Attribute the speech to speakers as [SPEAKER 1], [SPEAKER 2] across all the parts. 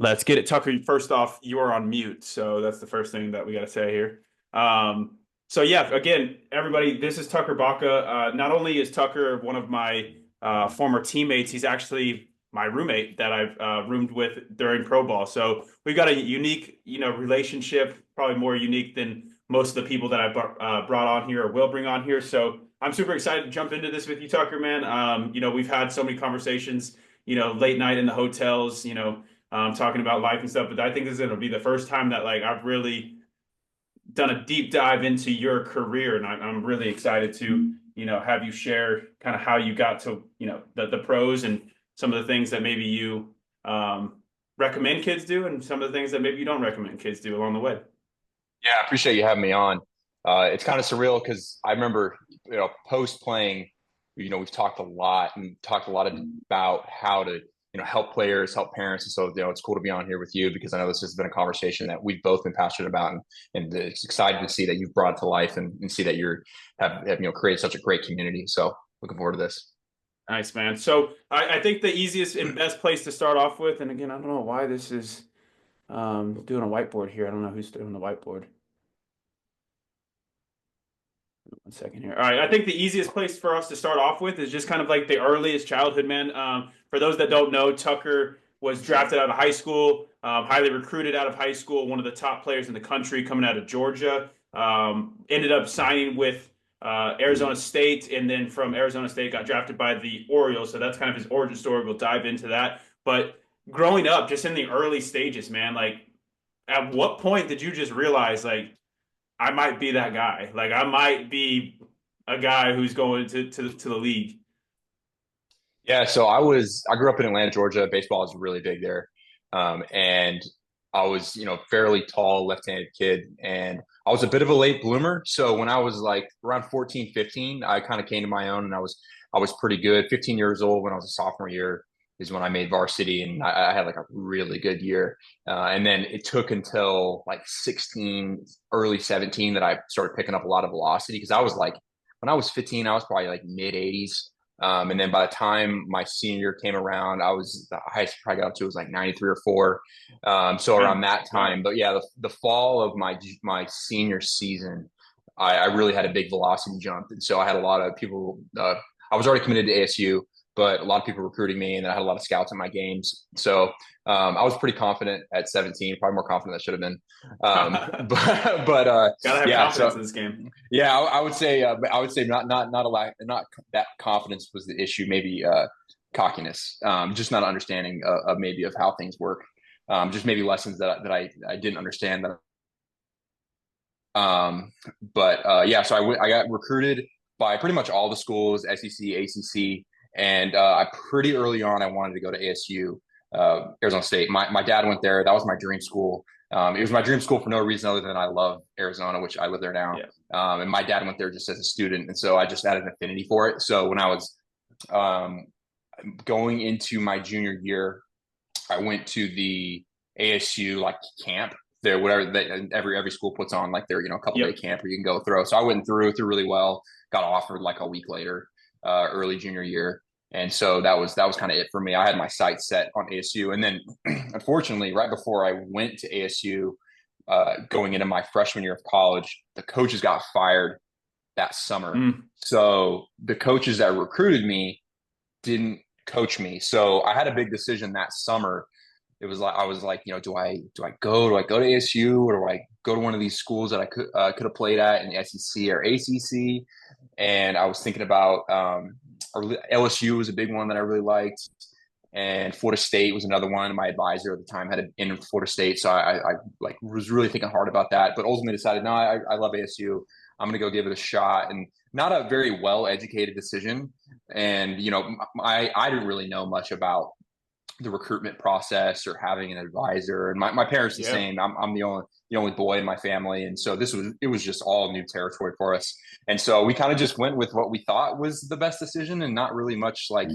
[SPEAKER 1] Let's get it. Tucker, first off, you are on mute, so that's the first thing that we got to say here. So yeah, again, everybody, this is Tucker Baca. Not only is Tucker one of my former teammates, he's actually my roommate that I've roomed with during pro ball. So we've got a unique, relationship, probably more unique than most of the people that I've brought on here or will bring on here. So I'm super excited to jump into this with you, Tucker, man. We've had so many conversations, late night in the hotels, talking about life and stuff. But I think this is going to be the first time that like I've really done a deep dive into your career, and I'm really excited to have you share kind of how you got to the pros and some of the things that maybe you recommend kids do, and some of the things that maybe you don't recommend kids do along the way.
[SPEAKER 2] Yeah, I appreciate you having me on. It's kind of surreal because I remember, post playing, we've talked a lot and talked a lot about how to, help players, help parents. And so, it's cool to be on here with you because I know this has been a conversation that we've both been passionate about, and it's exciting to see that you've brought it to life and see that have created such a great community. So looking forward to this.
[SPEAKER 1] Nice, man. So I think the easiest and best place to start off with, and again, I don't know why this is doing a whiteboard here. I don't know who's doing the whiteboard. 1 second here. All right. I think the easiest place for us to start off with is just kind of like the earliest childhood, man. For those that don't know, Tucker was drafted out of high school, highly recruited out of high school, one of the top players in the country coming out of Georgia. Ended up signing with Arizona State, and then from Arizona State got drafted by the Orioles. So that's kind of his origin story. We'll dive into that. But growing up, just in the early stages, man, like at what point did you just realize like I might be that guy. Like I might be a guy who's going to the league.
[SPEAKER 2] Yeah, so I grew up in Atlanta, Georgia. Baseball is really big there. And I was, fairly tall, left-handed kid, and I was a bit of a late bloomer. So when I was like around 14, 15, I kind of came to my own and I was pretty good. 15 years old when I was a sophomore year is when I made varsity, and I had like a really good year. And then it took until like 16, early 17 that I started picking up a lot of velocity because I was like when I was 15, I was probably like mid 80s. And then by the time my senior year came around, I was the highest I probably got up to was like 93 or 4. So around
[SPEAKER 1] And
[SPEAKER 2] that
[SPEAKER 1] wow.
[SPEAKER 2] time, but yeah, the fall of my senior season, I really had a big velocity jump, and so I had a lot of people. I was already committed to ASU, but a lot of people recruiting me, and then I had a lot of scouts at my games. So I was pretty confident at 17, probably more confident than I should have been. But
[SPEAKER 1] Gotta have
[SPEAKER 2] yeah,
[SPEAKER 1] confidence
[SPEAKER 2] so
[SPEAKER 1] in this game.
[SPEAKER 2] yeah, I would say not a lack, not that confidence was the issue. Maybe cockiness, just not understanding of maybe of how things work. Just maybe lessons that I didn't understand. Um, but yeah, so I got recruited by pretty much all the schools, SEC, ACC, and I pretty early on I wanted to go to ASU, Arizona State. My dad went there. That was my dream school. It was my dream school for no reason other than I love Arizona, which I live there now.
[SPEAKER 1] Yeah.
[SPEAKER 2] And my dad went there just as a student, and so I just had an affinity for it. So when I was um, going into my junior year, I went to the ASU like camp there, whatever that every school puts on like their a couple day
[SPEAKER 1] Yep.
[SPEAKER 2] camp where you can go throw. So I went through really well. Got offered like a week later, early junior year, and so that was kind of it for me. I had my sights set on ASU, and then unfortunately, right before I went to ASU, going into my freshman year of college, the coaches got fired that summer.
[SPEAKER 1] Mm.
[SPEAKER 2] So the coaches that recruited me didn't coach me. So I had a big decision that summer. It was like I was like, do I go to ASU, or do I go to one of these schools that I could have played at in the SEC or ACC? And I was thinking about LSU was a big one that I really liked, and Florida State was another one. My advisor at the time had an in Florida State, so I like was really thinking hard about that, but ultimately decided no, I love ASU. I'm going to go give it a shot, and not a very well educated decision. And I didn't really know much about the recruitment process or having an advisor. And my parents the
[SPEAKER 1] Yeah.
[SPEAKER 2] same. I'm the only boy in my family, and so it was just all new territory for us. And so we kind of just went with what we thought was the best decision, and not really much like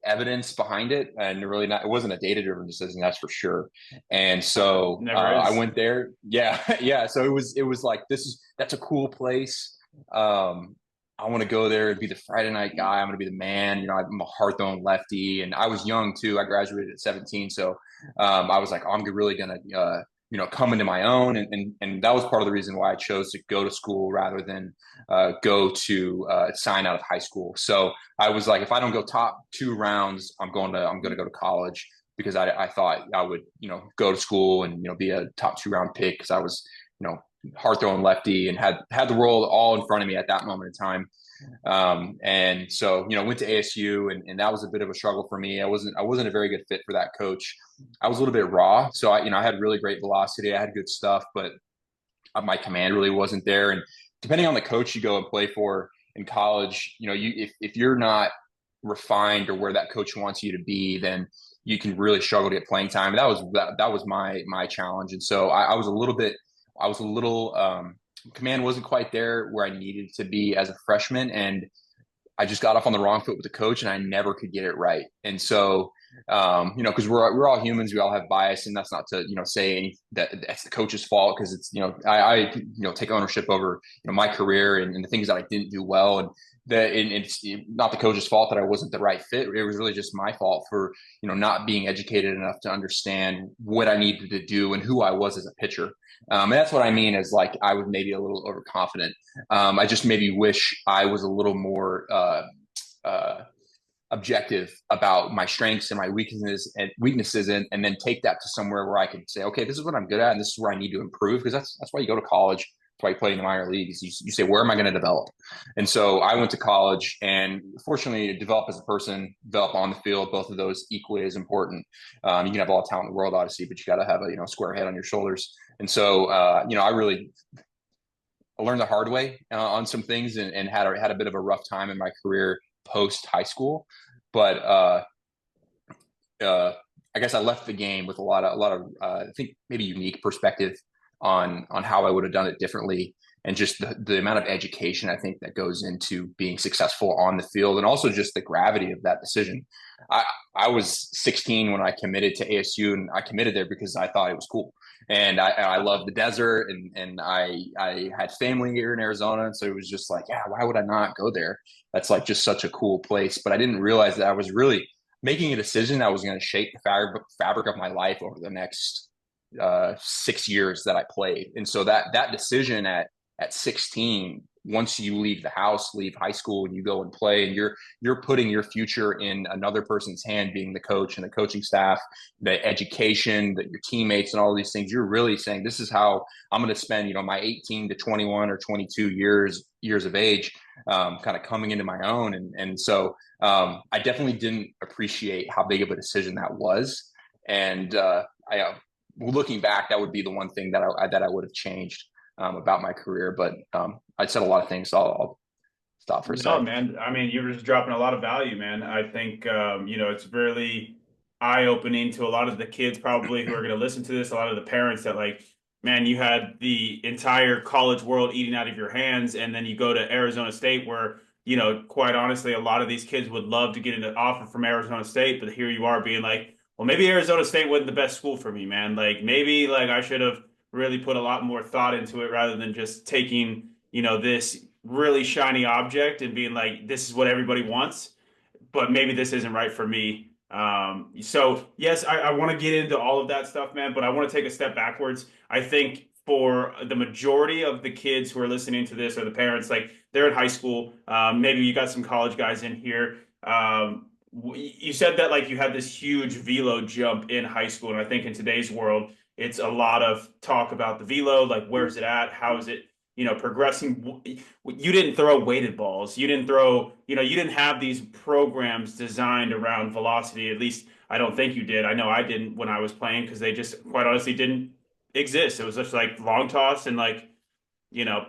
[SPEAKER 2] evidence behind it, and really not. It wasn't a data driven decision, that's for sure. And so
[SPEAKER 1] Never
[SPEAKER 2] I
[SPEAKER 1] is.
[SPEAKER 2] went there. Yeah, yeah. So it was like that's a cool place. I want to go there and be the Friday night guy. I'm going to be the man. I'm a hard throwing lefty, and I was young too. I graduated at 17, so I was like, oh, I'm really going to come into my own, and that was part of the reason why I chose to go to school rather than go to sign out of high school. So I was like, if I don't go top 2 rounds, I'm going to go to college because I thought I would go to school and be a top 2 round pick because I was you know hard throwing lefty and had the world all in front of me at that moment in time. And so, went to ASU and that was a bit of a struggle for me. I wasn't a very good fit for that coach. I was a little bit raw. So I had really great velocity. I had good stuff, but my command really wasn't there. And depending on the coach you go and play for in college, if you're not refined or where that coach wants you to be, then you can really struggle to get playing time. And that was my challenge. And so I was a little command wasn't quite there where I needed to be as a freshman, and I just got off on the wrong foot with the coach, and I never could get it right. And so, because we're all humans, we all have bias, and that's not to say that that's the coach's fault because it's I take ownership over my career and the things that I didn't do well, and it's not the coach's fault that I wasn't the right fit. It was really just my fault for not being educated enough to understand what I needed to do and who I was as a pitcher. And that's what I mean is like I was maybe a little overconfident. I just maybe wish I was a little more uh, objective about my strengths and my weaknesses, and then take that to somewhere where I could say, okay, this is what I'm good at, and this is where I need to improve. Because that's why you go to college. That's why you play in the minor leagues. You say, where am I going to develop? And so I went to college, and fortunately, to develop as a person, develop on the field, both of those equally as important. You can have all the talent in the world, obviously, but you got to have a square head on your shoulders. And so, I learned the hard way on some things, and had a bit of a rough time in my career post high school. But uh, I guess I left the game with a lot of I think maybe unique perspective on how I would have done it differently, and just the amount of education I think that goes into being successful on the field, and also just the gravity of that decision. I I was 16 when I committed to ASU, and I committed there because I thought it was cool, and I love the desert, and I had family here in Arizona, and so it was just like, yeah, why would I not go there? That's like just such a cool place. But I didn't realize that I was really making a decision that was going to shape the fabric of my life over the next 6 years that I played. And so that decision at 16, once you leave the house, leave high school, and you go and play, and you're putting your future in another person's hand, being the coach and the coaching staff, the education, that your teammates, and all these things. You're really saying, this is how I'm going to spend, my 18 to 21 or 22 years of age, kind of coming into my own. And so I definitely didn't appreciate how big of a decision that was. And I looking back, that would be the one thing that I would have changed about my career. But I said a lot of things, so I'll stop for a
[SPEAKER 1] No,
[SPEAKER 2] sec.
[SPEAKER 1] man. I mean, you're just dropping a lot of value, man. I think it's really eye-opening to a lot of the kids probably who are going to listen to this, a lot of the parents that like, man, you had the entire college world eating out of your hands, and then you go to Arizona State where, quite honestly, a lot of these kids would love to get an offer from Arizona State, but here you are being like, well, maybe Arizona State wasn't the best school for me, man. Like maybe like I should have really put a lot more thought into it rather than just taking, this really shiny object and being like, this is what everybody wants, but maybe this isn't right for me. So yes, I want to get into all of that stuff, man, but I want to take a step backwards. I think for the majority of the kids who are listening to this or the parents, like they're in high school. Maybe you got some college guys in here. You said that like you had this huge velo jump in high school, and I think in today's world, it's a lot of talk about the velo, like where's it at, how is it, progressing. You didn't throw weighted balls. You didn't throw, you didn't have these programs designed around velocity. At least I don't think you did. I know I didn't when I was playing because they just quite honestly didn't exist. It was just like long toss and like, you know,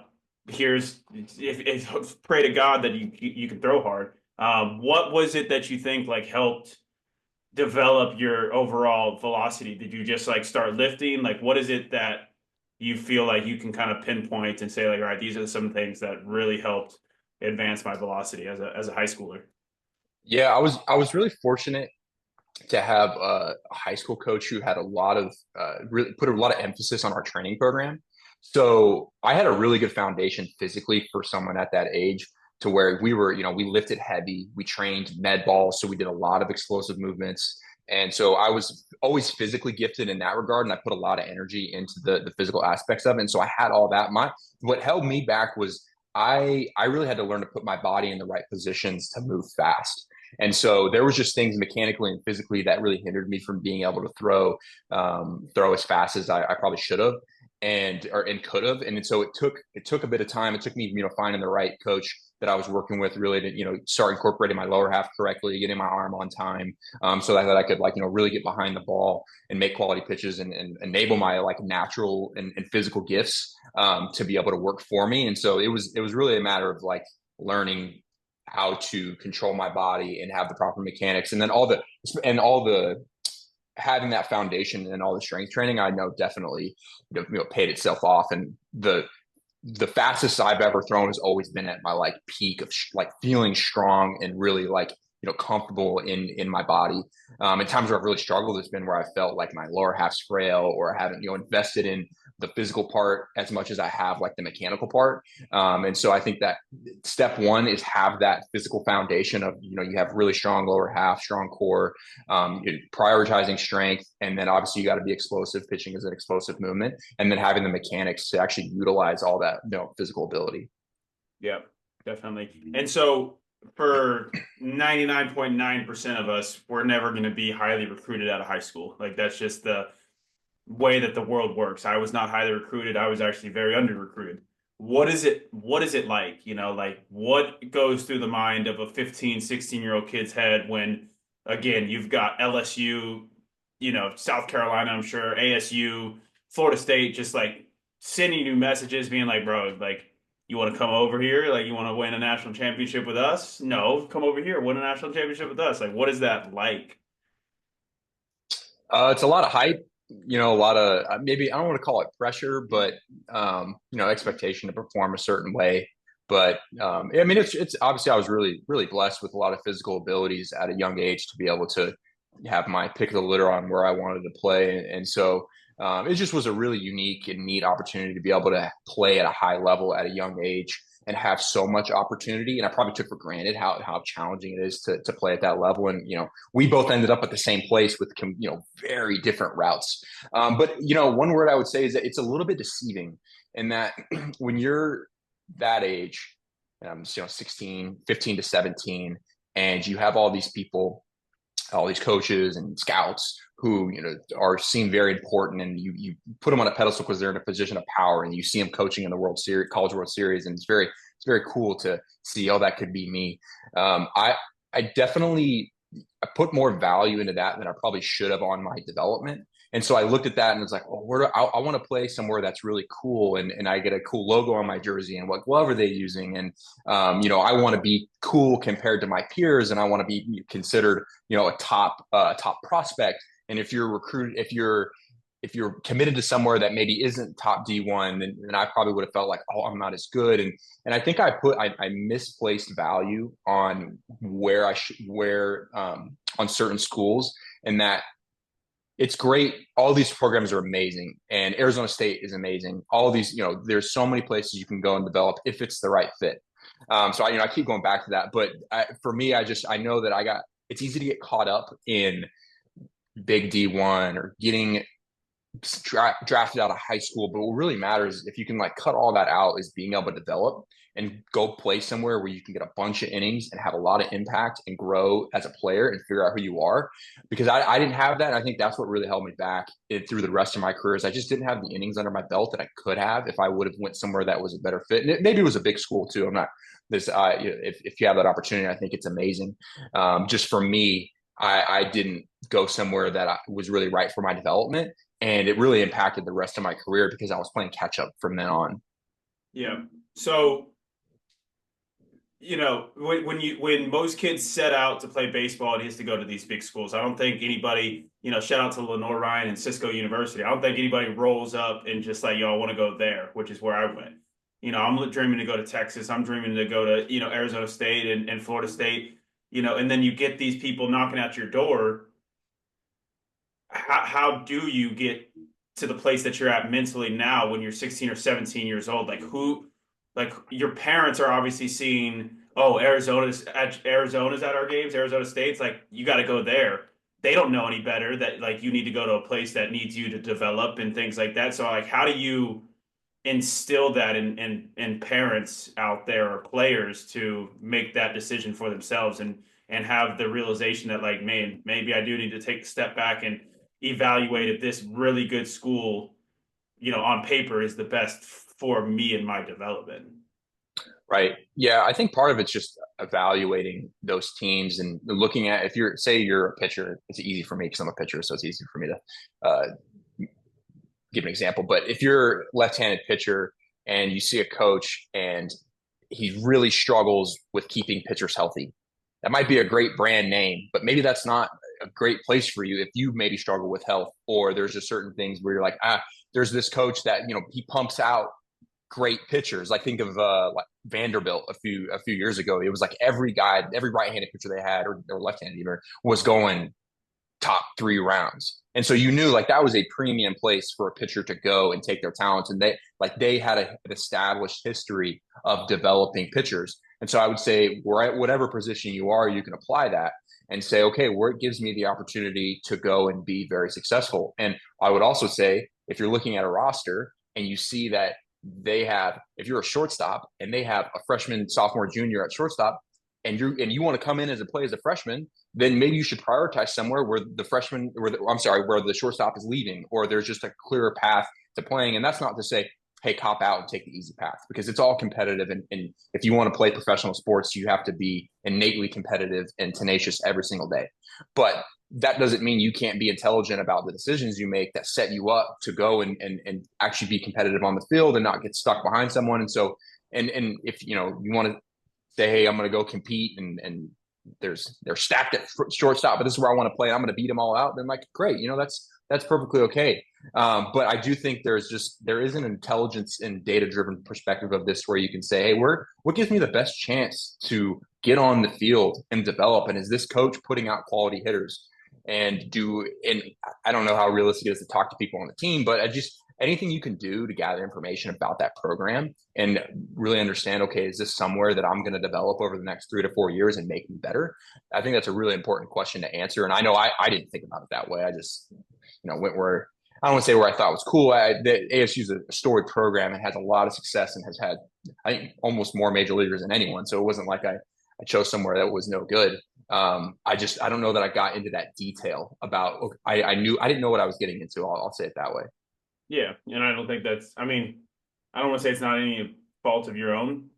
[SPEAKER 1] here's if pray to God that you can throw hard. What was it that you think like helped develop your overall velocity? Did you just like start lifting? Like, what is it that you feel like you can kind of pinpoint and say like, all right, these are some things that really helped advance my velocity as a high schooler?
[SPEAKER 2] Yeah, I was really fortunate to have a high school coach who had a lot of really put a lot of emphasis on our training program. So I had a really good foundation physically for someone at that age. to where we were, we lifted heavy, we trained med ball, so we did a lot of explosive movements. And so I was always physically gifted in that regard, and I put a lot of energy into the physical aspects of it. And so I had all that. What held me back was I really had to learn to put my body in the right positions to move fast. And so there was just things mechanically and physically that really hindered me from being able to throw as fast as I probably should have and could have. And so it took a bit of time. It took me, finding the right coach that I was working with really to, start incorporating my lower half correctly, getting my arm on time, so that I could really get behind the ball and make quality pitches and enable my natural and physical gifts to be able to work for me. And so it was really a matter of learning how to control my body and have the proper mechanics, and then all the having that foundation and all the strength training, I know definitely paid itself off. And the fastest I've ever thrown has always been at my peak of feeling strong and really comfortable in my body. In times where I've really struggled, it's been where I felt like my lower half's frail, or I haven't invested in the physical part as much as I have the mechanical part. And so I think that step one is have that physical foundation of you have really strong lower half, strong core, prioritizing strength, and then obviously you got to be explosive. Pitching is an explosive movement, and then having the mechanics to actually utilize all that physical ability.
[SPEAKER 1] Yeah, definitely. And so for 99.9% of us, we're never going to be highly recruited out of high school. Like that's just the way that the world works. I was not highly recruited. I was actually very under recruited. What is it like? Like what goes through the mind of a 15, 16-year-old kid's head when again, you've got LSU, South Carolina, I'm sure, ASU, Florida State, just sending you messages being like, bro, you want to come over here? Like, you want to win a national championship with us? No, come over here, win a national championship with us. Like, what is that like?
[SPEAKER 2] It's a lot of hype, a lot of maybe I don't want to call it pressure, but expectation to perform a certain way. But I mean, it's obviously I was really really blessed with a lot of physical abilities at a young age to be able to have my pick of the litter on where I wanted to play, and so it just was a really unique and neat opportunity to be able to play at a high level at a young age and have so much opportunity. And I probably took for granted how challenging it is to play at that level. And we both ended up at the same place with very different routes. But one word I would say is that it's a little bit deceiving in that when you're that age, 16, 15 to 17, and you have all these people, all these coaches and scouts who are seen very important, and you put them on a pedestal because they're in a position of power, and you see them coaching in the World Series, College World Series, and it's very cool to see, oh, that could be me. I definitely I put more value into that than I probably should have on my development. And so I looked at that and was like, oh, I want to play somewhere that's really cool, and I get a cool logo on my jersey and what glove are they using, and I want to be cool compared to my peers, and I want to be considered a top prospect. And if you're recruited, if you're committed to somewhere that maybe isn't top D1, then I probably would have felt like, oh, I'm not as good. And I think I misplaced value on where on certain schools, and that it's great. All these programs are amazing, and Arizona State is amazing. All these, there's so many places you can go and develop if it's the right fit. So I keep going back to that, but for me, I know that it's easy to get caught up in big D1 or getting drafted out of high school. But what really matters is if you can cut all that out, is being able to develop and go play somewhere where you can get a bunch of innings and have a lot of impact and grow as a player and figure out who you are. Because I didn't have that. And I think that's what really held me back through the rest of my career. Is I just didn't have the innings under my belt that I could have if I would have went somewhere that was a better fit. And maybe it was a big school too. I'm not this. If you have that opportunity, I think it's amazing. Just for me, I didn't go somewhere that was really right for my development. And it really impacted the rest of my career because I was playing catch up from then on.
[SPEAKER 1] Yeah. So, when most kids set out to play baseball, it has to go to these big schools. I don't think anybody, shout out to Lenore Ryan and Cisco University. I don't think anybody rolls up and just like, yo, I want to go there, which is where I went. I'm dreaming to go to Texas. I'm dreaming to go to, Arizona State and Florida State, and then you get these people knocking at your door. How do you get to the place that you're at mentally now when you're 16 or 17 years old? Like your parents are obviously seeing oh, Arizona's at our games, Arizona State's like you got to go there. They don't know any better that like you need to go to a place that needs you to develop and things like that. So like how do you instill that in parents out there or players to make that decision for themselves and have the realization that like, man, maybe I do need to take a step back and evaluate if this really good school, on paper is the best for me and my development.
[SPEAKER 2] Right. Yeah, I think part of it's just evaluating those teams and looking at, if you're, say you're a pitcher, it's easy for me because I'm a pitcher, so it's easy for me to give an example. But if you're a left-handed pitcher and you see a coach and he really struggles with keeping pitchers healthy, that might be a great brand name, but maybe that's not a great place for you if you maybe struggle with health, or there's just certain things where you're like, there's this coach that, he pumps out great pitchers. Like think of like Vanderbilt a few years ago. It was like every guy, every right-handed pitcher they had, or left-handed even, was going top 3 rounds. And so you knew like that was a premium place for a pitcher to go and take their talents. And they had an established history of developing pitchers. And so I would say, whatever position you are, you can apply that and say, okay, where it gives me the opportunity to go and be very successful. And I would also say, if you're looking at a roster and you see that if you're a shortstop and they have a freshman, sophomore, junior at shortstop, and you want to come in as a freshman, then maybe you should prioritize somewhere where where the shortstop is leaving, or there's just a clearer path to playing. And that's not to say, hey, cop out and take the easy path, because it's all competitive. And if you want to play professional sports, you have to be innately competitive and tenacious every single day. But that doesn't mean you can't be intelligent about the decisions you make that set you up to go and actually be competitive on the field and not get stuck behind someone. And so, and if you want to say, hey, I'm going to go compete, and they're stacked at shortstop, but this is where I want to play, and I'm going to beat them all out, then like, great, that's perfectly okay. But I do think there is an intelligence and data driven perspective of this, where you can say, hey, what gives me the best chance to get on the field and develop, and is this coach putting out quality hitters? And I don't know how realistic it is to talk to people on the team, but anything you can do to gather information about that program and really understand, okay, is this somewhere that I'm going to develop over the next 3 to 4 years and make me better? I think that's a really important question to answer. And I know I didn't think about it that way. I just, went where, I don't want to say where I thought was cool. The ASU is a storied program and has a lot of success and has had, I think, almost more major leaguers than anyone. So it wasn't like I chose somewhere that was no good. I don't know that I got into that detail about, I didn't know what I was getting into. I'll say it that way.
[SPEAKER 1] Yeah, and I don't think I mean, I don't want to say it's not any fault of your own,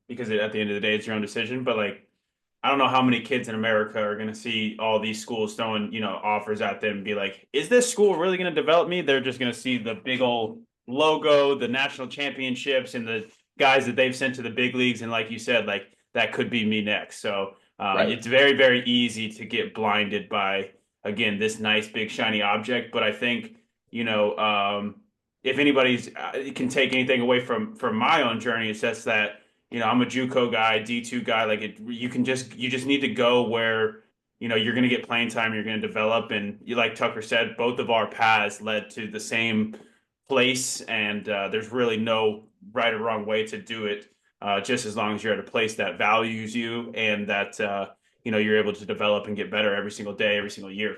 [SPEAKER 1] because at the end of the day, it's your own decision. But like, I don't know how many kids in America are going to see all these schools throwing, offers at them and be like, is this school really going to develop me? They're just going to see the big old logo, the national championships, and the guys that they've sent to the big leagues. And like you said, like that could be me next. So
[SPEAKER 2] Right.
[SPEAKER 1] it's very, very easy to get blinded by, again, this nice, big, shiny object. But I think, you know, if anybody's can take anything away from my own journey, it's just that I'm a JUCO guy, D2 guy. Like you just need to go where you're going to get playing time, you're going to develop, and like Tucker said, both of our paths led to the same place, and there's really no right or wrong way to do it. Just as long as you're at a place that values you and that you're able to develop and get better every single day, every single year.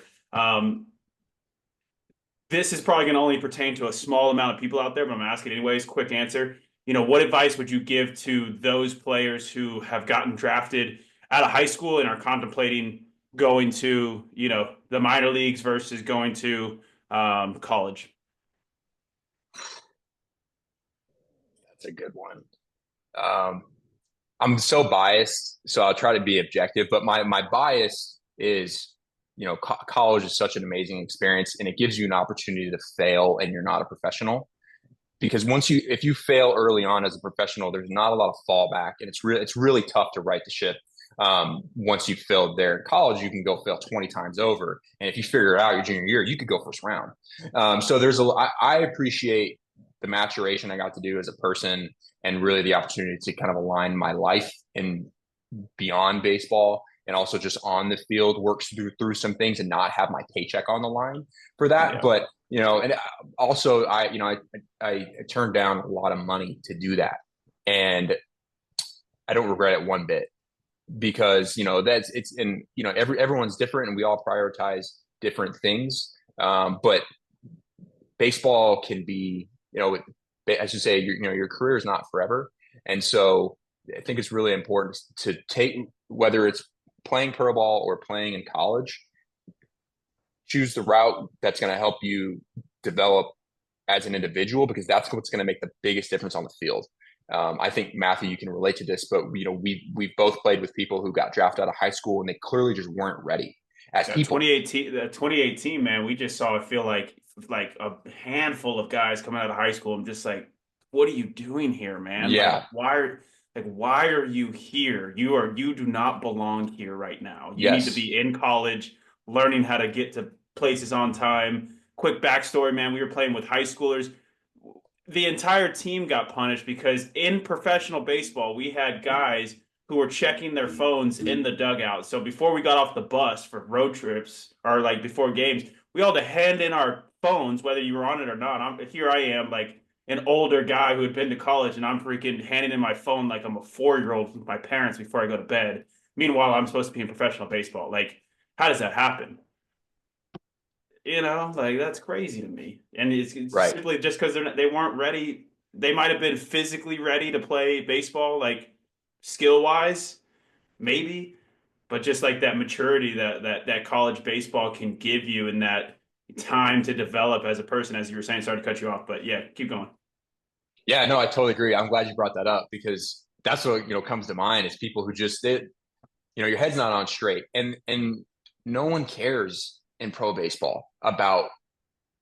[SPEAKER 1] This is probably going to only pertain to a small amount of people out there, but I'm gonna ask it anyways. Quick answer. What advice would you give to those players who have gotten drafted out of high school and are contemplating going to, the minor leagues versus going to college?
[SPEAKER 2] That's a good one. Um, I'm so biased, so I'll try to be objective. But my bias is, college is such an amazing experience, and it gives you an opportunity to fail, and you're not a professional. Because if you fail early on as a professional, there's not a lot of fallback, and it's really tough to right the ship. Once you've failed there in college, you can go fail 20 times over, and if you figure it out your junior year, you could go first round. So I appreciate the maturation I got to do as a person, and really the opportunity to kind of align my life and beyond baseball, and also just on the field, works through some things and not have my paycheck on the line for that.
[SPEAKER 1] Yeah.
[SPEAKER 2] But and also I turned down a lot of money to do that, and I don't regret it one bit because that's it's and everyone's different and we all prioritize different things. But baseball can be, as you say, your career is not forever, and so I think it's really important to take, whether it's playing pro ball or playing in college, choose the route that's going to help you develop as an individual, because that's what's going to make the biggest difference on the field. I think Matthew, you can relate to this, but we've both played with people who got drafted out of high school and they clearly just weren't ready as
[SPEAKER 1] Yeah,
[SPEAKER 2] people.
[SPEAKER 1] 2018, man, we just saw, I feel like a handful of guys coming out of high school. I'm just like, what are you doing here, man?
[SPEAKER 2] Yeah.
[SPEAKER 1] Why are you here? You do not belong here right now. You need to
[SPEAKER 2] Yes.
[SPEAKER 1] be in college, learning how to get to places on time. Quick backstory, man, we were playing with high schoolers. The entire team got punished because in professional baseball, we had guys who were checking their phones in the dugout. So before we got off the bus for road trips or like before games, we all had to hand in our phones, whether you were on it or not. Here I am, like an older guy who had been to college, and I'm freaking handing in my phone like I'm a 4 year old with my parents before I go to bed. Meanwhile, I'm supposed to be in professional baseball. Like, how does that happen? Like that's crazy to me. And it's
[SPEAKER 2] Right.
[SPEAKER 1] simply just because they weren't ready. They might have been physically ready to play baseball, like skill wise, maybe, but just like that maturity that college baseball can give you, and that time to develop as a person, as you were saying. Sorry to cut you off, but yeah, keep going.
[SPEAKER 2] Yeah, no, I totally agree. I'm glad you brought that up because that's what, comes to mind is people who just did, your head's not on straight. And no one cares in pro baseball about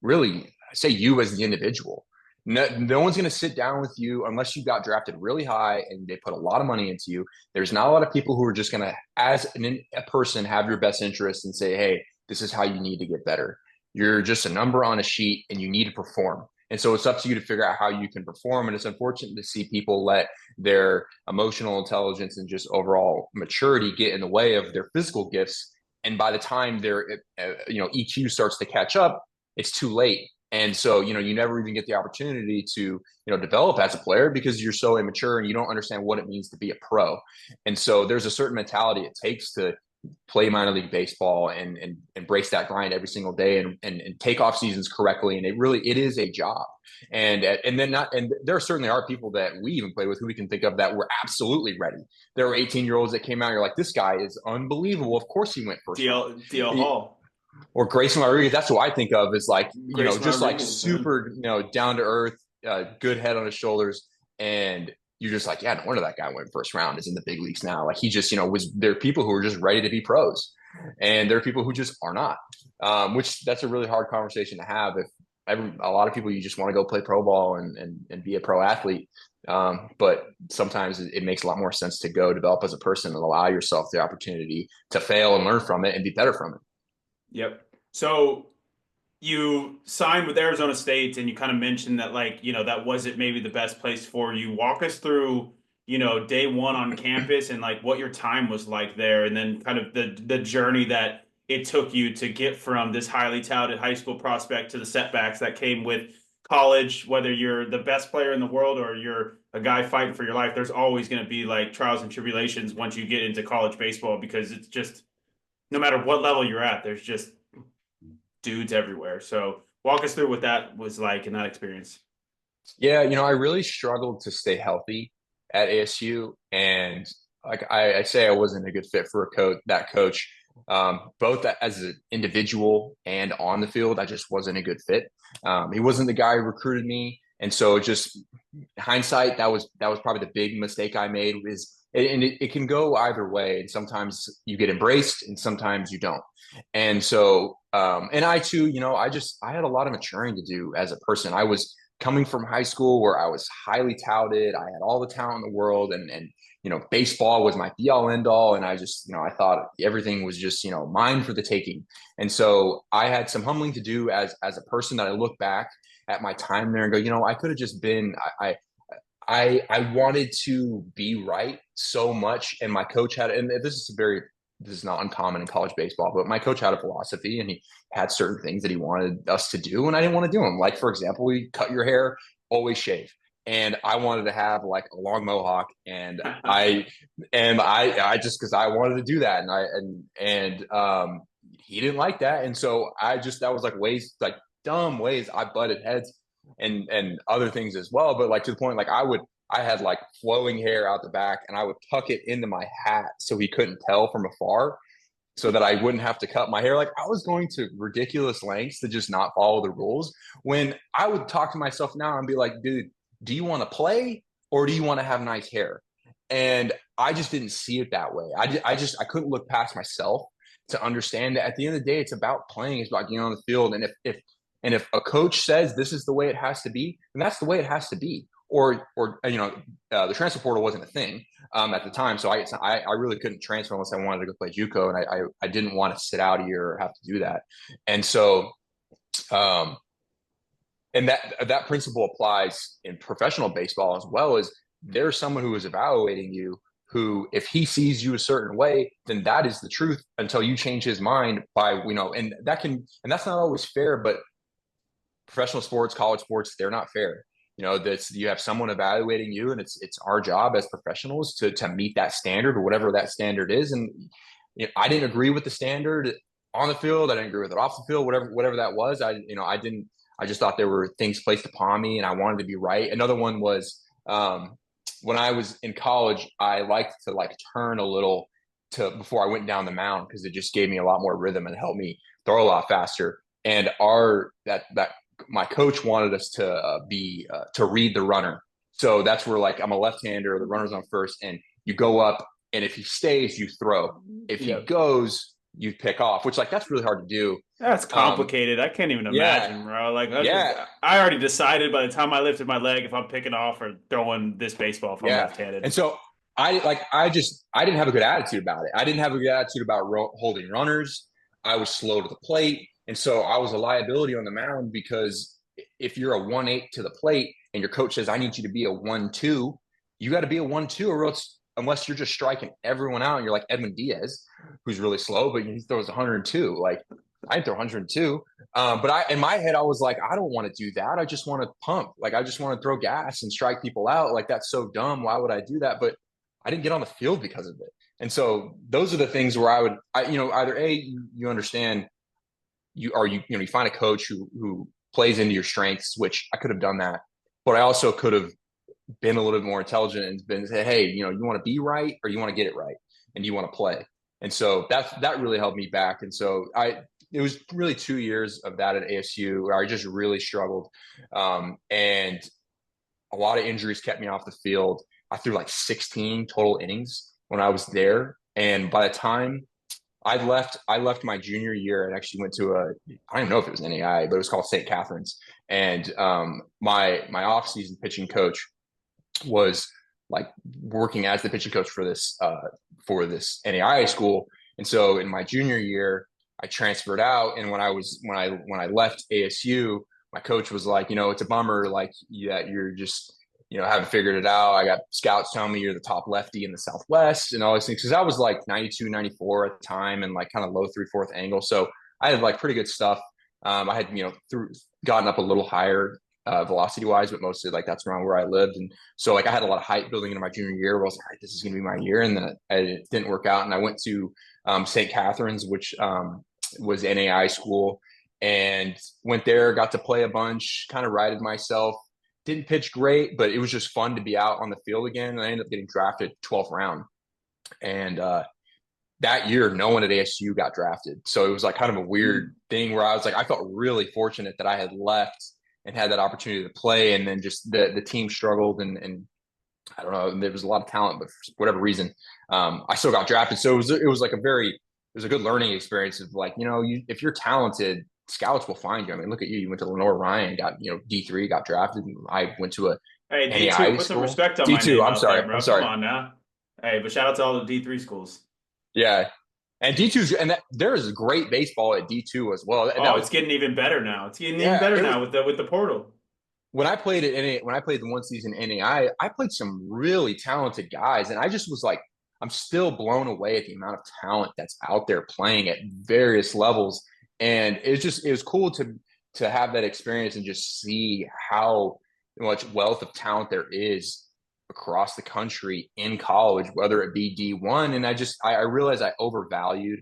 [SPEAKER 2] really, say, you as the individual. No one's going to sit down with you unless you got drafted really high and they put a lot of money into you. There's not a lot of people who are just going to, as a person, have your best interest and say, hey, this is how you need to get better. You're just a number on a sheet and you need to perform. And so it's up to you to figure out how you can perform. And it's unfortunate to see people let their emotional intelligence and just overall maturity get in the way of their physical gifts. And by the time their EQ starts to catch up, it's too late. And so, you never even get the opportunity to, develop as a player because you're so immature and you don't understand what it means to be a pro. And so there's a certain mentality it takes to play minor league baseball and embrace that grind every single day and take off seasons correctly. And it is a job. And there certainly are people that we even played with who we can think of that were absolutely ready. There were 18-year-olds that came out. You're like, this guy is unbelievable. Of course he went first round.
[SPEAKER 1] DL Hall,
[SPEAKER 2] Or Grayson Rodriguez. That's what I think of as like,
[SPEAKER 1] Grayson
[SPEAKER 2] just like
[SPEAKER 1] Rodriguez, man.
[SPEAKER 2] super, down to earth, good head on his shoulders. And you're just like, yeah, no wonder that guy went first round, is in the big leagues now. Like he just, there are people who are just ready to be pros. And there are people who just are not, which that's a really hard conversation to have. If a lot of people, you just want to go play pro ball and be a pro athlete. But sometimes it makes a lot more sense to go develop as a person and allow yourself the opportunity to fail and learn from it and be better from it.
[SPEAKER 1] Yep. So you signed with Arizona State, and you kind of mentioned that, like, that wasn't maybe the best place for you. Walk us through, day one on campus, and like what your time was like there, and then kind of the journey that it took you to get from this highly touted high school prospect to the setbacks that came with college. Whether you're the best player in the world or you're a guy fighting for your life, there's always going to be like trials and tribulations once you get into college baseball, because it's just, no matter what level you're at, there's just dudes everywhere. So walk us through what that was like in that experience.
[SPEAKER 2] Yeah, I really struggled to stay healthy at ASU, and like I say, I wasn't a good fit for that coach. Both as an individual and on the field, I just wasn't a good fit. He wasn't the guy who recruited me, and so just hindsight, that was probably the big mistake I made. And it can go either way, and sometimes you get embraced, and sometimes you don't. And so, and I too, I had a lot of maturing to do as a person. I was coming from high school where I was highly touted. I had all the talent in the world, and baseball was my be all end all. And I just, I thought everything was just, mine for the taking. And so I had some humbling to do as a person, that I look back at my time there and go, I could have just been, I wanted to be right so much. And my coach had, and this is not uncommon in college baseball, but my coach had a philosophy and he had certain things that he wanted us to do. And I didn't want to do them. Like, for example, we cut your hair, always shave. and I wanted to have like a long mohawk, and I just because I wanted to do that, and he didn't like that, and so that was like ways like dumb ways I butted heads and other things as well, but like to the point like I had like flowing hair out the back, and I would tuck it into my hat so he couldn't tell from afar, so that I wouldn't have to cut my hair. Like I was going to ridiculous lengths to just not follow the rules. When I would talk to myself now and be like, dude, do you want to play or do you want to have nice hair? And I just didn't see it that way. I couldn't look past myself to understand that at the end of the day, it's about playing. It's about getting on the field. And if a coach says this is the way it has to be, then that's the way it has to be. The transfer portal wasn't a thing at the time, so I really couldn't transfer unless I wanted to go play JUCO, and I didn't want to sit out a year or have to do that. And so, and that principle applies in professional baseball as well. As there's someone who is evaluating you, who if he sees you a certain way, then that is the truth until you change his mind and that's not always fair, but professional sports, college sports, they're not fair. You have someone evaluating you, and it's our job as professionals to meet that standard or whatever that standard is. And I didn't agree with the standard on the field. I didn't agree with it off the field, whatever that was. I just thought there were things placed upon me, and I wanted to be right. Another one was when I was in college, I liked to like turn a little before I went down the mound, because it just gave me a lot more rhythm and helped me throw a lot faster. And my coach wanted us to read the runner. So that's where like I'm a left-hander, the runner's on first, and you go up, and if he stays, you throw. If he goes, you pick off, which like that's really hard to do.
[SPEAKER 1] That's complicated. I can't even imagine, bro. Like, I already decided by the time I lifted my leg if I'm picking off or throwing this baseball if I'm left-handed.
[SPEAKER 2] And so I didn't have a good attitude about it. I didn't have a good attitude about holding runners. I was slow to the plate. And so I was a liability on the mound, because if you're a 1-8 to the plate and your coach says, I need you to be a 1-2, you got to be a 1-2, or else, unless you're just striking everyone out and you're like Edwin Diaz, who's really slow, but he throws 102. Like I didn't throw 102. But in my head, I was like, I don't want to do that. I just want to pump. Like I just want to throw gas and strike people out. Like that's so dumb. Why would I do that? But I didn't get on the field because of it. And so those are the things where either you understand, you find a coach who plays into your strengths, which I could have done that, but I also could have been a little bit more intelligent and been say, hey, you want to be right or you want to get it right, and you want to play. And so that really helped me back. And so it was really 2 years of that at ASU where I just really struggled, and a lot of injuries kept me off the field. I threw like 16 total innings when I was there, and by the time I left my junior year and actually went to I don't even know if it was an NAI, but it was called St. Catherine's. And my off-season pitching coach was like working as the pitching coach for this NAI school. And so in my junior year, I transferred out. And when I left ASU, my coach was like, it's a bummer, like you're just haven't figured it out. I got scouts telling me you're the top lefty in the Southwest and all these things. Cause I was like 92, 94 at the time, and like kind of low 3/4 angle. So I had like pretty good stuff. I had, gotten up a little higher velocity wise, but mostly like that's around where I lived. And so like I had a lot of hype building into my junior year where I was like, all right, this is going to be my year. And then it didn't work out. And I went to St. Catherine's, which was NAI school, and went there, got to play a bunch, kind of righted myself. Didn't pitch great, but it was just fun to be out on the field again. And I ended up getting drafted 12th round. And that year, no one at ASU got drafted. So it was like kind of a weird thing where I was like, I felt really fortunate that I had left and had that opportunity to play. And then just the team struggled, and I don't know, there was a lot of talent, but for whatever reason, I still got drafted. So it was like it was a good learning experience of like, if you're talented, scouts will find you. I mean, look at you. You went to Lenore Ryan, got D3, got drafted. I went to a
[SPEAKER 1] D2. Put some respect on
[SPEAKER 2] D2.
[SPEAKER 1] My name.
[SPEAKER 2] I'm sorry.
[SPEAKER 1] There,
[SPEAKER 2] I'm sorry.
[SPEAKER 1] Come on now. Hey, but shout out to all the D3 schools.
[SPEAKER 2] Yeah, and D2's there is great baseball at D2 as well.
[SPEAKER 1] It's getting even better now. It's getting even better now with the portal.
[SPEAKER 2] When I played the one season NAI, I played some really talented guys, and I just was like, I'm still blown away at the amount of talent that's out there playing at various levels. And it was cool to have that experience and just see how much wealth of talent there is across the country in college, whether it be D1. And I realized I overvalued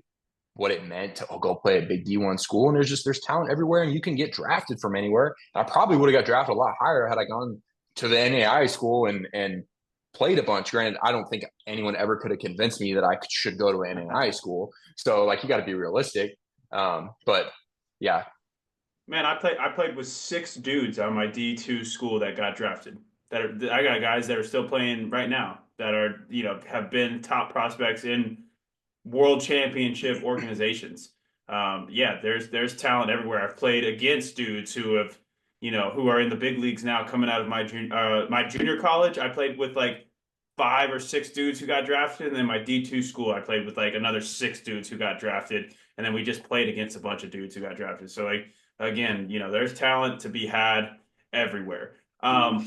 [SPEAKER 2] what it meant to go play a big D1 school. And there's talent everywhere, and you can get drafted from anywhere. And I probably would have got drafted a lot higher had I gone to the NAI school and played a bunch. Granted, I don't think anyone ever could have convinced me that I should go to an NAI school. So like you got to be realistic. But yeah,
[SPEAKER 1] Man, I played with 6 dudes on my D2 school that got drafted. I got guys that are still playing right now that are, have been top prospects in world championship organizations. Yeah, there's talent everywhere. I've played against dudes who have, who are in the big leagues now coming out of my junior college. I played with like 5 or 6 dudes who got drafted, and then my D2 school, I played with like another 6 dudes who got drafted, and then we just played against a bunch of dudes who got drafted. So like again, there's talent to be had everywhere. I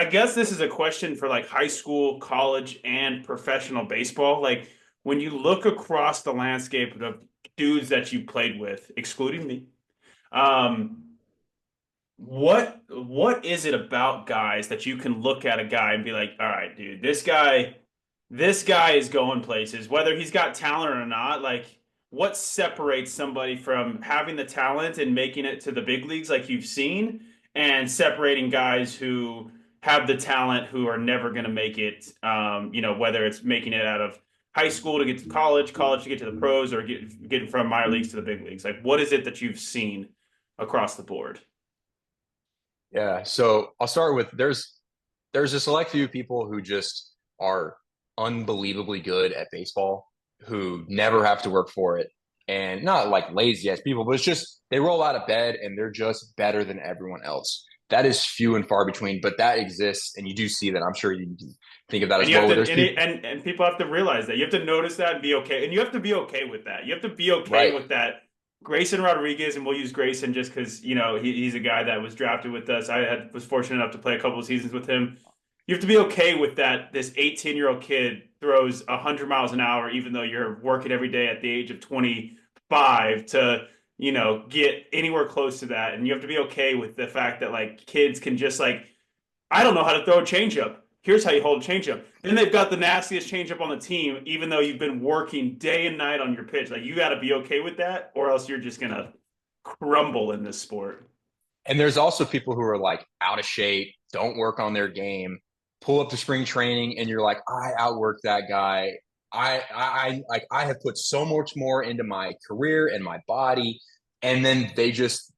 [SPEAKER 1] guess this is a question for like high school, college, and professional baseball. Like when you look across the landscape of dudes that you played with, excluding me, um, what is it about guys that you can look at a guy and be like, all right, dude, this guy is going places, whether he's got talent or not. Like, what separates somebody from having the talent and making it to the big leagues, like you've seen, and separating guys who have the talent who are never going to make it? Whether it's making it out of high school to get to college, college to get to the pros, or getting from minor leagues to the big leagues. Like, what is it that you've seen across the board?
[SPEAKER 2] yeah. So I'll start with there's a select few people who just are unbelievably good at baseball who never have to work for it. And not like lazy ass people, but it's just they roll out of bed and they're just better than everyone else. That is few and far between, but that exists, and you do see that. I'm sure you can think of that
[SPEAKER 1] And
[SPEAKER 2] as
[SPEAKER 1] you have
[SPEAKER 2] well.
[SPEAKER 1] to,
[SPEAKER 2] Where there's people,
[SPEAKER 1] and people have to realize that. You have to notice that and be okay. And you have to be okay with that. You have to be okay
[SPEAKER 2] right?
[SPEAKER 1] with that. Grayson Rodriguez, and we'll use Grayson just because he's a guy that was drafted with us. Was fortunate enough to play a couple of seasons with him. You have to be okay with that. This 18-year-old kid throws 100 miles an hour, even though you're working every day at the age of 25 to get anywhere close to that. And you have to be okay with the fact that like kids can just like, I don't know how to throw a changeup. Here's how you hold a changeup. Then they've got the nastiest changeup on the team, even though you've been working day and night on your pitch. Like you got to be okay with that, or else you're just gonna crumble in this sport.
[SPEAKER 2] And there's also people who are like out of shape, don't work on their game, pull up to spring training, and you're like, I outworked that guy. I have put so much more into my career and my body, and then they just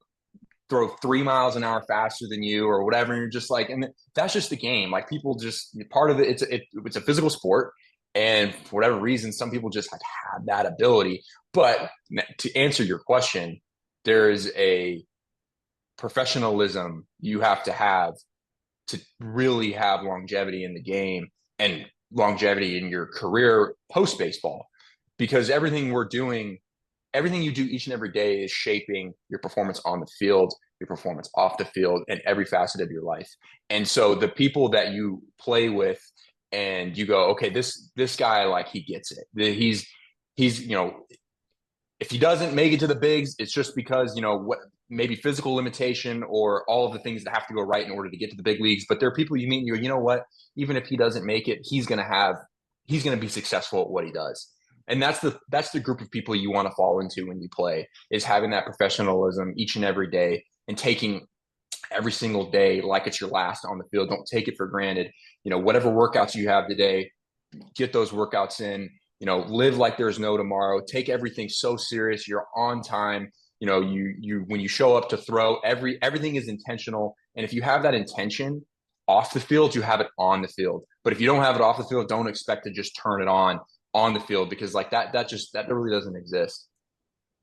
[SPEAKER 2] throw 3 miles an hour faster than you or whatever. And you're just like, and that's just the game. Like people just part of it. It's a physical sport, and for whatever reason, some people just like have that ability. But to answer your question, there is a professionalism you have to really have longevity in the game and longevity in your career post baseball because everything you do each and every day is shaping your performance on the field, your performance off the field, and every facet of your life. And so the people that you play with and you go, okay, this guy, like he gets it. He's if he doesn't make it to the bigs, it's just because, what maybe physical limitation or all of the things that have to go right in order to get to the big leagues. But there are people you meet and you know what, even if he doesn't make it, he's gonna be successful at what he does. And that's the group of people you want to fall into when you play, is having that professionalism each and every day and taking every single day like it's your last on the field. Don't take it for granted. Whatever workouts you have today, get those workouts in. Live like there's no tomorrow. Take everything so serious. You're on time. You when you show up to throw, everything is intentional. And if you have that intention off the field, you have it on the field. But if you don't have it off the field, don't expect to just turn it on the field, because like that really doesn't exist.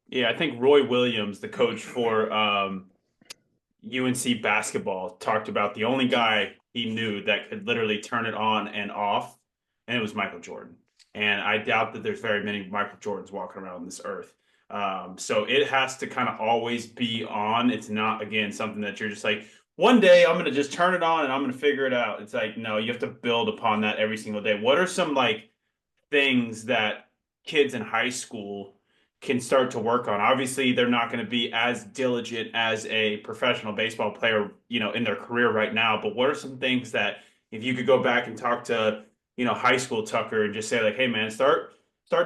[SPEAKER 1] Yeah, I think Roy Williams, the coach for UNC basketball, talked about the only guy he knew that could literally turn it on and off, and it was Michael Jordan. And I doubt that there's very many Michael Jordans walking around this earth. So it has to kind of always be on. It's not, again, something that you're just like, one day I'm going to just turn it on and I'm going to figure it out. It's like, no, you have to build upon that every single day. What are some like things that kids in high school can start to work on? Obviously, they're not going to be as diligent as a professional baseball player, in their career right now. But what are some things that if you could go back and talk to, high school Tucker and just say like, hey man, start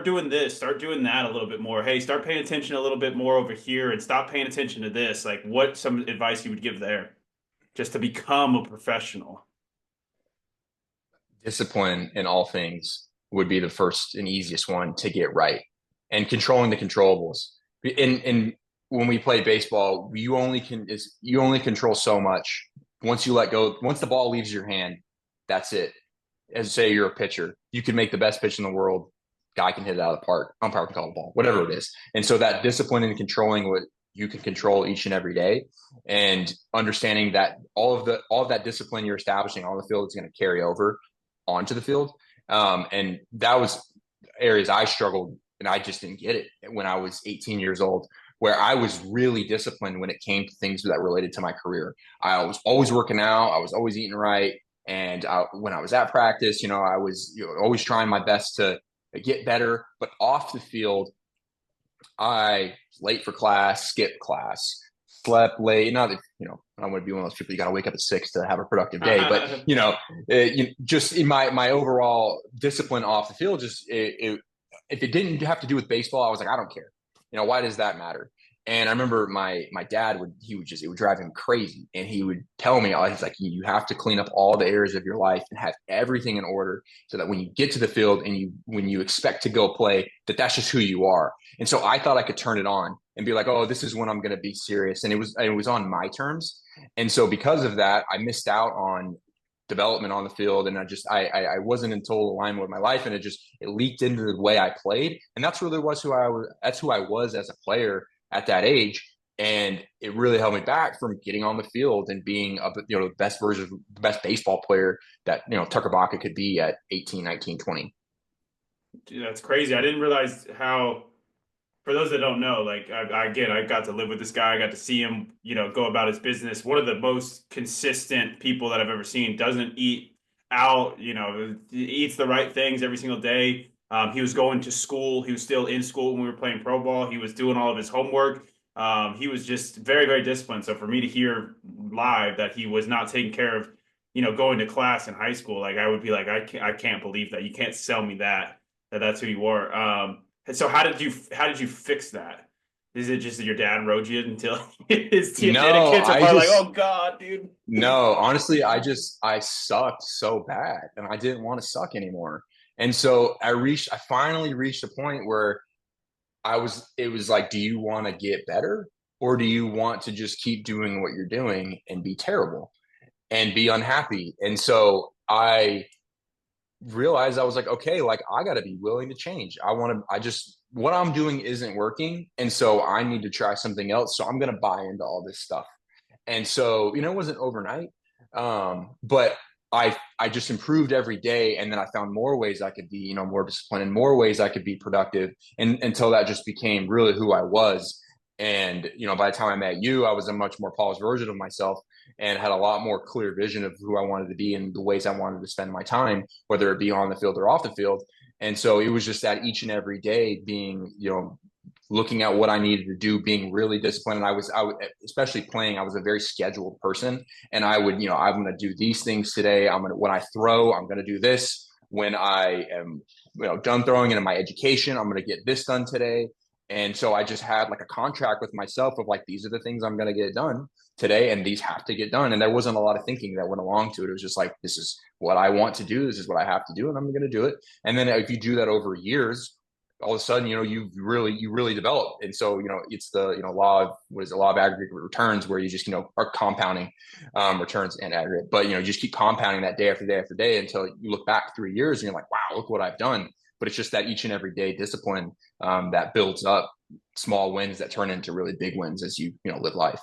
[SPEAKER 1] doing this, start doing that a little bit more. Hey, start paying attention a little bit more over here and stop paying attention to this. Like what some advice you would give there just to become a professional?
[SPEAKER 2] Discipline in all things would be the first and easiest one to get right, and controlling the controllables. In when we play baseball, you only control so much. Once you let go, once the ball leaves your hand, that's it. As say you're a pitcher, you can make the best pitch in the world, guy can hit it out of the park, umpire can call the ball, whatever it is. And so that discipline in controlling what you can control each and every day, and understanding that all of that discipline you're establishing on the field is going to carry over onto the field. And that was areas I struggled, and I just didn't get it when I was 18 years old, where I was really disciplined when it came to things that related to my career. I was always working out, I was always eating right. And when I was at practice, I was always trying my best to get better. But off the field, I was late for class, skipped class, slept late. Not that, I don't want to be one of those people you got to wake up at 6 to have a productive day, but just in my overall discipline off the field, if it didn't have to do with baseball, I was like, I don't care. Why does that matter? And I remember my dad it would drive him crazy. And he would tell me, he's like, you have to clean up all the areas of your life and have everything in order so that when you get to the field and when you expect to go play, that's just who you are. And so I thought I could turn it on and be like, oh, this is when I'm going to be serious. And it was on my terms. And so because of that, I missed out on development on the field, and I wasn't in total alignment with my life, and it leaked into the way I played. And that's really that's who I was as a player at that age. And it really held me back from getting on the field and being the best version, the best baseball player that Tucker Baca could be at 18, 19, 20.
[SPEAKER 1] Dude, that's crazy. I didn't realize how, for those that don't know, like I got to live with this guy. I got to see him, go about his business. One of the most consistent people that I've ever seen. Doesn't eat out, eats the right things every single day. He was going to school. He was still in school when we were playing pro ball. He was doing all of his homework. He was just very, very disciplined. So for me to hear live that he was not taking care of, going to class in high school, like I would be like, I can't believe that. You can't sell me that that's who you are. So how did you fix that? Is it just that your dad rode you until his team did it?
[SPEAKER 2] No,
[SPEAKER 1] Kids are
[SPEAKER 2] I
[SPEAKER 1] probably like,
[SPEAKER 2] just
[SPEAKER 1] "Oh God, dude."
[SPEAKER 2] no, honestly, I sucked so bad and I didn't want to suck anymore. And so I finally reached a point where it was like, do you want to get better, or do you want to just keep doing what you're doing and be terrible and be unhappy? And so I realized, I was like, okay, like I got to be willing to change. What I'm doing isn't working. And so I need to try something else. So I'm going to buy into all this stuff. And so, it wasn't overnight. But I just improved every day. And then I found more ways I could be, more disciplined, and more ways I could be productive, and until that just became really who I was. And, by the time I met you, I was a much more polished version of myself and had a lot more clear vision of who I wanted to be and the ways I wanted to spend my time, whether it be on the field or off the field. And so it was just that each and every day being, looking at what I needed to do, being really disciplined. And especially playing, I was a very scheduled person. And I would, I'm going to do these things today. When I throw, I'm going to do this. When I am, done throwing into my education, I'm going to get this done today. And so I just had like a contract with myself of like, these are the things I'm going to get done today, and these have to get done. And there wasn't a lot of thinking that went along to it. It was just like, this is what I want to do. This is what I have to do, and I'm going to do it. And then if you do that over years, all of a sudden, you really develop. And so, it's the, law of aggregate returns, where you just, are compounding returns and aggregate, but, you just keep compounding that day after day after day until you look back 3 years and you're like, wow, look what I've done. But it's just that each and every day discipline that builds up small wins that turn into really big wins as you live life.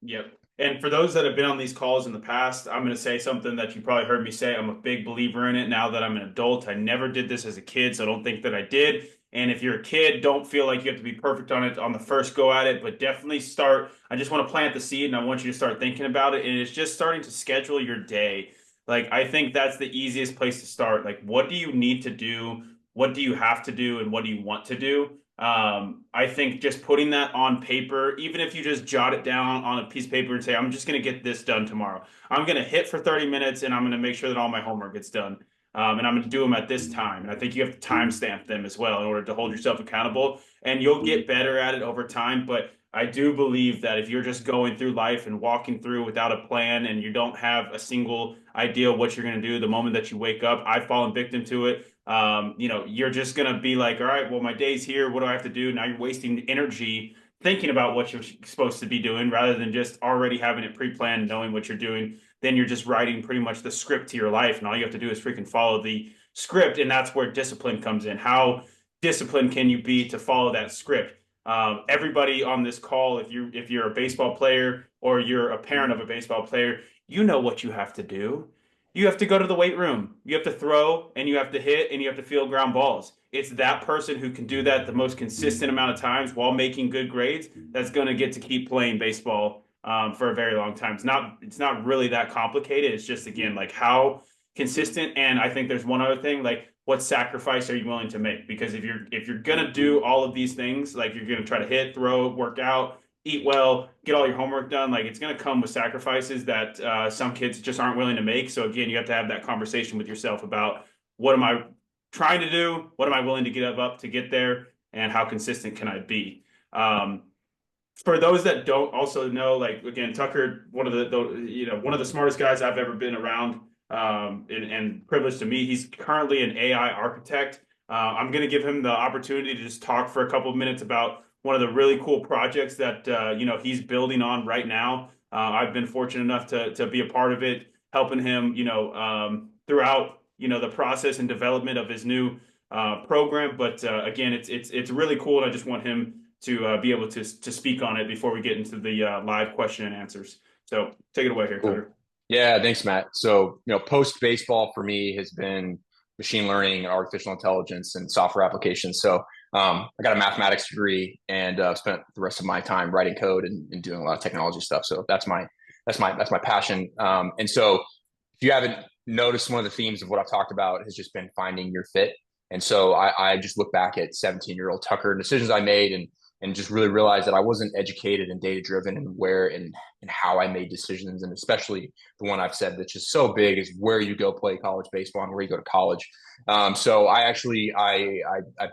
[SPEAKER 1] Yep. And for those that have been on these calls in the past, I'm going to say something that you probably heard me say. I'm a big believer in it now that I'm an adult. I never did this as a kid, so I don't think that I did. And if you're a kid, don't feel like you have to be perfect on it on the first go at it, but definitely start. I just want to plant the seed and I want you to start thinking about it. And it's just starting to schedule your day. Like, I think that's the easiest place to start. Like, what do you need to do? What do you have to do? And what do you want to do? I think just putting that on paper, even if you just jot it down on a piece of paper and say, I'm just going to get this done tomorrow. I'm going to hit for 30 minutes and I'm going to make sure that all my homework gets done. And I'm going to do them at this time. And I think you have to timestamp them as well in order to hold yourself accountable. And you'll get better at it over time. But I do believe that if you're just going through life and walking through without a plan and you don't have a single idea of what you're going to do the moment that you wake up, I've fallen victim to it. You're just gonna be like, all right, well, my day's here. What do I have to do? Now you're wasting energy thinking about what you're supposed to be doing rather than just already having it pre-planned, knowing what you're doing. Then you're just writing pretty much the script to your life, and all you have to do is freaking follow the script, and that's where discipline comes in. How disciplined can you be to follow that script? Everybody on this call, if you're a baseball player or you're a parent of a baseball player, you know what you have to do. You have to go to the weight room. You have to throw and you have to hit and you have to field ground balls. It's that person who can do that the most consistent amount of times while making good grades that's going to get to keep playing baseball for a very long time. It's not really that complicated. It's just again like how consistent. And I think there's one other thing like what sacrifice are you willing to make? Because if you're gonna do all of these things, like you're gonna try to hit, throw, work out, eat well, get all your homework done. Like it's going to come with sacrifices that some kids just aren't willing to make. So again, you have to have that conversation with yourself about what am I trying to do? What am I willing to give up to get there? And how consistent can I be? For those that don't also know, like again, Tucker, one of the smartest guys I've ever been around, and privileged to meet. He's currently an AI architect. I'm going to give him the opportunity to just talk for a couple of minutes about one of the really cool projects that he's building on right now. I've been fortunate enough to be a part of it, helping him throughout the process and development of his new program. But again, it's really cool, and I just want him to be able to speak on it before we get into the live question and answers. So take it away here,
[SPEAKER 2] Cool.
[SPEAKER 1] Tucker.
[SPEAKER 2] Yeah, thanks, Matt. So, post baseball for me has been machine learning, artificial intelligence, and software applications. So, I got a mathematics degree and spent the rest of my time writing code and doing a lot of technology stuff. So that's my passion. And so, if you haven't noticed, one of the themes of what I've talked about has just been finding your fit. And so, I just look back at 17-year-old Tucker and decisions I made and just really realized that I wasn't educated and data driven and where and how I made decisions. And especially the one I've said that's just so big is where you go play college baseball and where you go to college. So I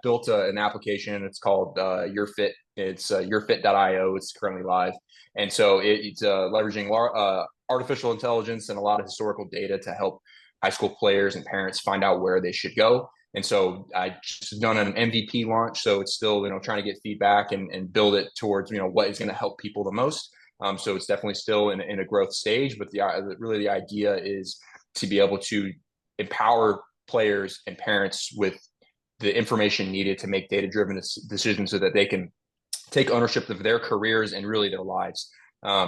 [SPEAKER 2] built an application. It's called Your Fit. It's yourfit.io. It's currently live. And so it's leveraging artificial intelligence and a lot of historical data to help high school players and parents find out where they should go. And so I just done an MVP launch. So it's still, trying to get feedback and build it towards, what is going to help people the most. So it's definitely still in a growth stage, but really the idea is to be able to empower players and parents with the information needed to make data-driven decisions so that they can take ownership of their careers and really their lives.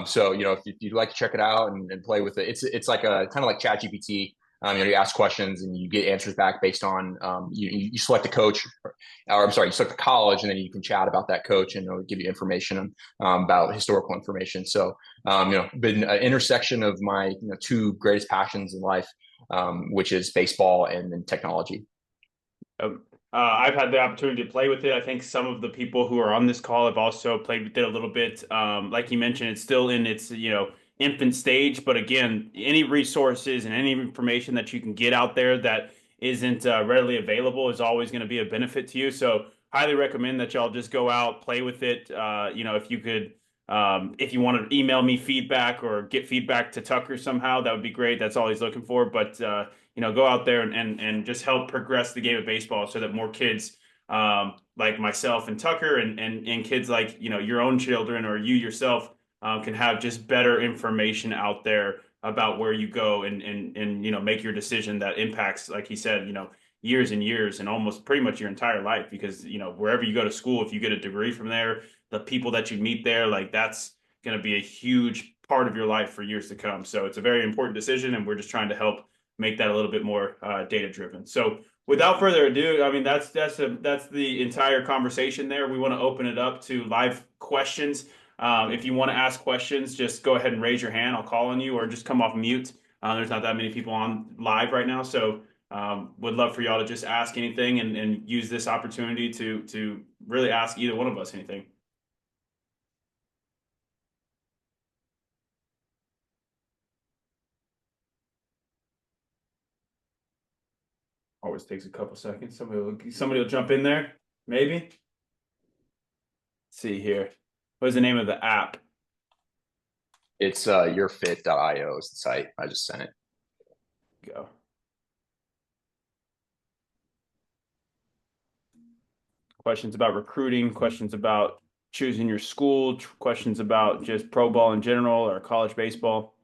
[SPEAKER 2] So, if you'd like to check it out and play with it, it's like a kind of like ChatGPT. You ask questions and you get answers back based on you select a coach, or I'm sorry, you select a college, and then you can chat about that coach and it'll give you information about historical information. So, been an intersection of my two greatest passions in life, which is baseball and technology.
[SPEAKER 1] I've had the opportunity to play with it. I think some of the people who are on this call have also played with it a little bit. Like you mentioned, it's still in its infant stage, but again, any resources and any information that you can get out there that isn't readily available is always going to be a benefit to you. So, highly recommend that y'all just go out, play with it. If you could, if you want to email me feedback or get feedback to Tucker somehow, that would be great. That's all he's looking for. But go out there and just help progress the game of baseball so that more kids like myself and Tucker and kids like your own children or you yourself can have just better information out there about where you go and make your decision that impacts, like he said, years and years and almost pretty much your entire life. Because wherever you go to school, if you get a degree from there, the people that you meet there, like that's going to be a huge part of your life for years to come. So it's a very important decision, and we're just trying to help make that a little bit more data driven. So without further ado, I mean that's the entire conversation there. We want to open it up to live questions. If you want to ask questions, just go ahead and raise your hand. I'll call on you, or just come off mute. There's not that many people on live right now, so Would love for y'all to just ask anything and use this opportunity to really ask either one of us anything. Always takes a couple seconds. Somebody will jump in there, maybe. Let's see here. What is the name of the app?
[SPEAKER 2] It's yourfit.io is the site. I just sent it.
[SPEAKER 1] Go. Questions about recruiting, questions about choosing your school, questions about just pro ball in general or college baseball.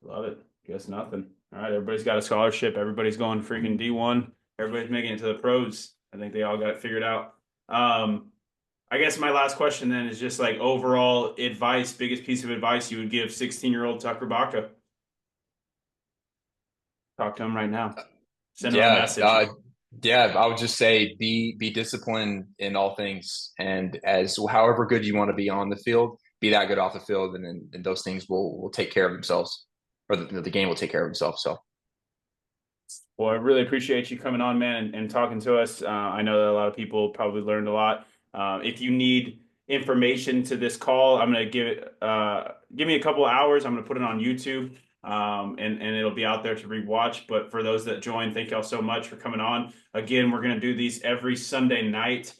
[SPEAKER 1] Love it. Guess nothing. All right, everybody's got a scholarship. Everybody's going freaking D1. Everybody's making it to the pros. I think they all got it figured out. I guess my last question then is just like overall advice, biggest piece of advice you would give 16-year-old Tucker Baca. Talk to him right now. Send him a
[SPEAKER 2] Yeah,
[SPEAKER 1] message.
[SPEAKER 2] yeah. I would just say be disciplined in all things, and as however good you want to be on the field, be that good off the field, and those things will take care of themselves, or the game will take care of itself. So
[SPEAKER 1] Well, I really appreciate you coming on, man, and talking to us. I know that a lot of people probably learned a lot. If you need information to this call, I'm going to give me a couple of hours. I'm going to put it on YouTube, and it'll be out there to rewatch. But for those that join, thank y'all so much for coming on. Again, we're going to do these every Sunday night.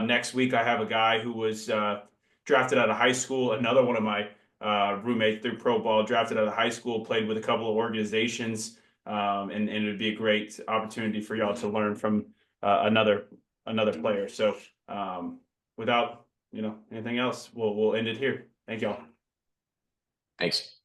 [SPEAKER 1] Next week, I have a guy who was drafted out of high school. Another one of my roommates through pro ball, drafted out of high school, played with a couple of organizations. And it would be a great opportunity for y'all to learn from another player. So without anything else, we'll end it here. Thank y'all.
[SPEAKER 2] thanks.